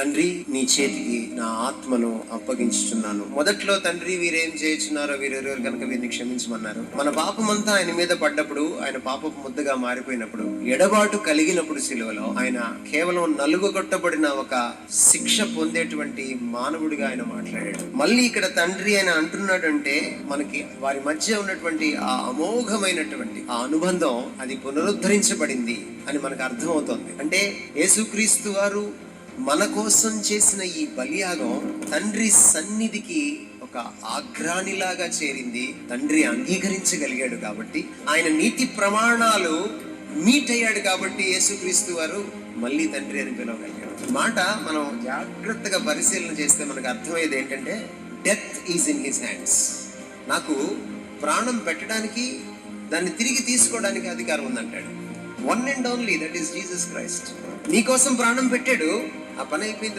తండ్రి, నీ చేతికి నా ఆత్మను అప్పగించుచున్నాను. మొదట్లో తండ్రి వీరేం చేయుచున్నారో వీరెవరు కనుక వీరిని క్షమించమన్నారు. మన పాపమంతా ఆయన మీద పడ్డప్పుడు, ఆయన పాపపు ముద్దగా మారిపోయినప్పుడు, ఎడబాటు కలిగినప్పుడు సిలువలో ఆయన కేవలం నలుగుగొట్టబడిన ఒక శిక్ష పొందేటువంటి మానవుడిగా ఆయన మాట్లాడాడు. మళ్ళీ ఇక్కడ తండ్రి ఆయన అంటున్నాడంటే మనకి వారి మధ్య ఉన్నటువంటి ఆ అమోఘమైనటువంటి ఆ అనుబంధం అది పునరుద్ధరించబడింది అని మనకు అర్థమవుతోంది. అంటే యేసుక్రీస్తు వారు మన కోసం చేసిన ఈ బలియాగం తండ్రి సన్నిధికి ఒక ఆగ్రానిలాగా చేరింది. తండ్రి అంగీకరించగలిగాడు కాబట్టి, ఆయన నీతి ప్రమాణాలు మీట్ అయ్యాడు కాబట్టి యేసుక్రీస్తు వారు మళ్ళీ తండ్రి అని పిలవగలిగాడు. మాట మనం జాగ్రత్తగా పరిశీలన చేస్తే మనకు అర్థమయ్యేది ఏంటంటే, death is in his hands. నాకు ప్రాణం పెట్టడానికి, దాన్ని తిరిగి తీసుకోవడానికి అధికారం ఉందంటాడు. One and only, that is Jesus Christ. నీకోసం ప్రాణం పెట్టాడు, ఆ పని అయిపోయింది.